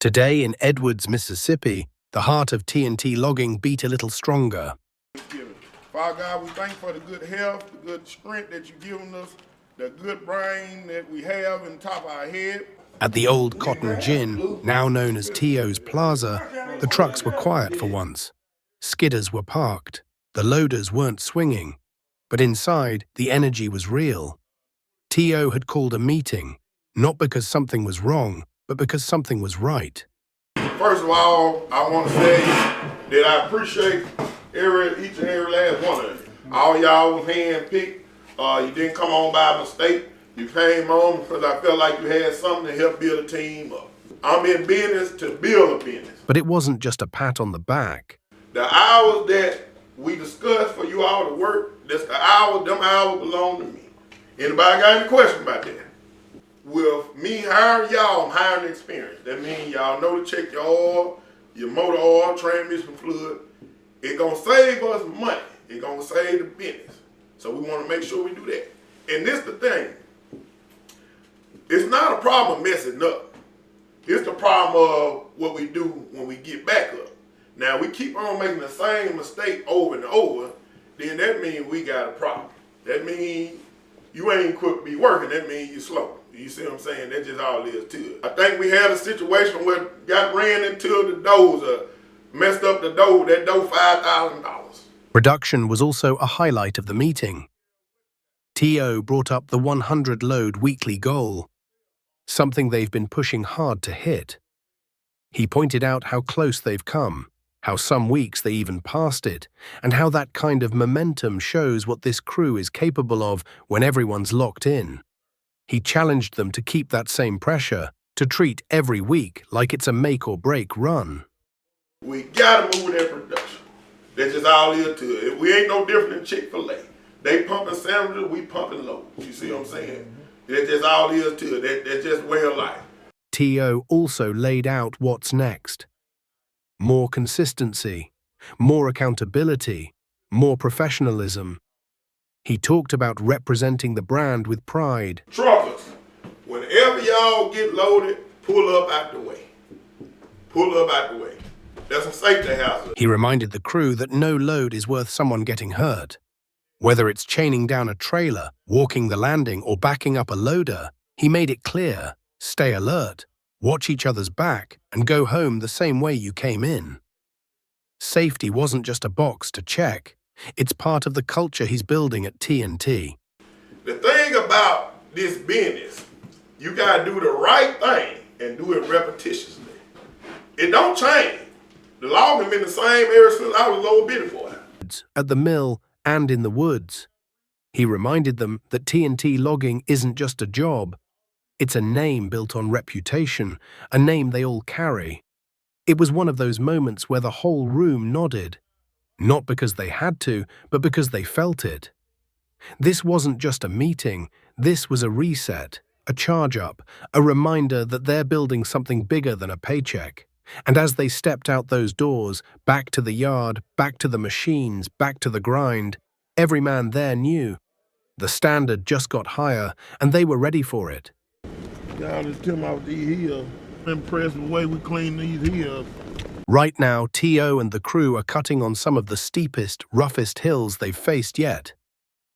Today in Edwards, Mississippi, the heart of TNT logging beat a little stronger. Father God, we thank you for the good health, the good strength that you've given us, the good brain that we have in the top of our head. At the old Cotton Gin, now known as T.O.'s Plaza, the trucks were quiet for once. Skidders were parked. The loaders weren't swinging. But inside, the energy was real. T.O. had called a meeting, not because something was wrong, but because something was right. First of all, I want to say that I appreciate each and every last one of you. All y'all was handpicked. You didn't come on by mistake. You came on because I felt like you had something to help build a team up. I'm in business to build a business. But it wasn't just a pat on the back. The hours that we discussed for you all to work, that's the hours, them hours belong to me. Anybody got any question about that? With me hiring y'all, I'm hiring experience. That means y'all know to check your oil, your motor oil, transmission fluid. It's gonna save us money. It's gonna save the business. So we wanna make sure we do that. And this the thing. It's not a problem messing up. It's the problem of what we do when we get back up. Now we keep on making the same mistake over and over, then that means we got a problem. That means you ain't equipped to be working, that means you slow. You see what I'm saying? That's just all it is to it. I think we had a situation where got ran into the dozer, messed up the door, that door $5,000. Production was also a highlight of the meeting. T.O. brought up the 100-load weekly goal, something they've been pushing hard to hit. He pointed out how close they've come, how some weeks they even passed it, and how that kind of momentum shows what this crew is capable of when everyone's locked in. He challenged them to keep that same pressure, to treat every week like it's a make-or-break run. We gotta move that production. That's just all there to it. We ain't no different than Chick-fil-A. They pumping sandwiches, we pumping loads. You see what I'm saying? That's just all there is to it. That's just way of life. T.O. also laid out what's next. More consistency, more accountability, more professionalism. He talked about representing the brand with pride. Truckers, whenever y'all get loaded, pull up out the way. Pull up out the way. That's a safety hazard. He reminded the crew that no load is worth someone getting hurt. Whether it's chaining down a trailer, walking the landing, or backing up a loader, he made it clear: stay alert, watch each other's back, and go home the same way you came in. Safety wasn't just a box to check. It's part of the culture he's building at TNT. The thing about this business, you gotta do the right thing and do it repetitiously. It don't change. The law has been the same ever since I was a little bitty boy. At the mill and in the woods. He reminded them that TNT logging isn't just a job. It's a name built on reputation, a name they all carry. It was one of those moments where the whole room nodded. Not because they had to, but because they felt it. This wasn't just a meeting, this was a reset, a charge-up, a reminder that they're building something bigger than a paycheck. And as they stepped out those doors, back to the yard, back to the machines, back to the grind, every man there knew. The standard just got higher, and they were ready for it. Y'all just tell me out these hills. I'm impressed with the way we clean these hills. Right now, T.O. and the crew are cutting on some of the steepest, roughest hills they've faced yet.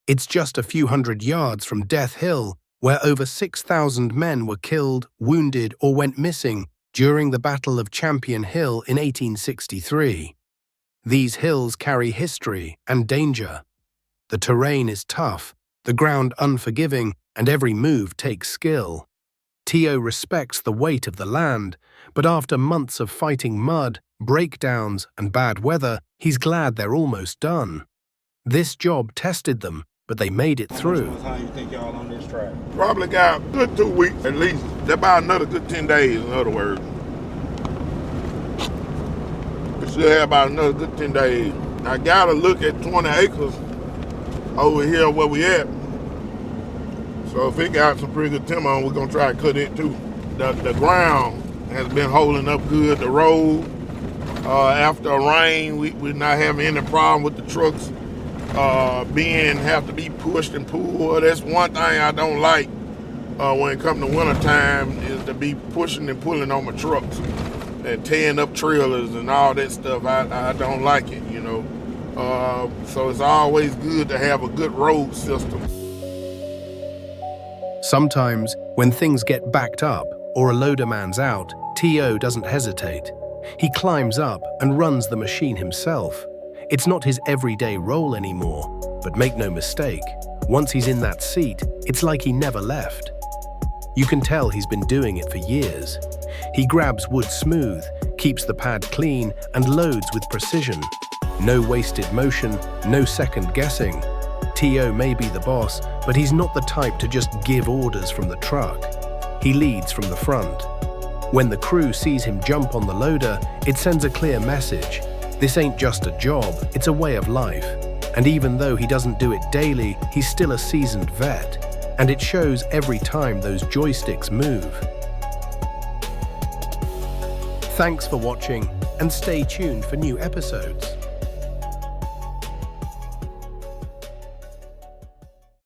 It's just a few hundred yards from Death Hill, where over 6,000 men were killed, wounded, or went missing during the Battle of Champion Hill in 1863. These hills carry history and danger. The terrain is tough, the ground unforgiving, and every move takes skill. T.O. respects the weight of the land, but after months of fighting mud, breakdowns, and bad weather, he's glad they're almost done. This job tested them, but they made it through. How much time you think y'all on this track? Probably got a good 2 weeks at least. That's about another good 10 days, in other words. We should have about another good 10 days. I gotta look at 20 acres over here where we at. So if it got some pretty good timber on, we're gonna try to cut it too. The ground has been holding up good. The road, after a rain, we're not having any problem with the trucks have to be pushed and pulled. That's one thing I don't like when it comes to winter time, is to be pushing and pulling on my trucks. and tearing up trailers and all that stuff. I don't like it, you know. So it's always good to have a good road system. Sometimes, when things get backed up or a loader man's out, T.O. doesn't hesitate. He climbs up and runs the machine himself. It's not his everyday role anymore, but make no mistake, once he's in that seat, it's like he never left. You can tell he's been doing it for years. He grabs wood smooth, keeps the pad clean, and loads with precision. No wasted motion, no second guessing. T.O. may be the boss, but he's not the type to just give orders from the truck. He leads from the front. When the crew sees him jump on the loader, it sends a clear message. This ain't just a job, it's a way of life. And even though he doesn't do it daily, he's still a seasoned vet. And it shows every time those joysticks move. Thanks for watching, and stay tuned for new episodes.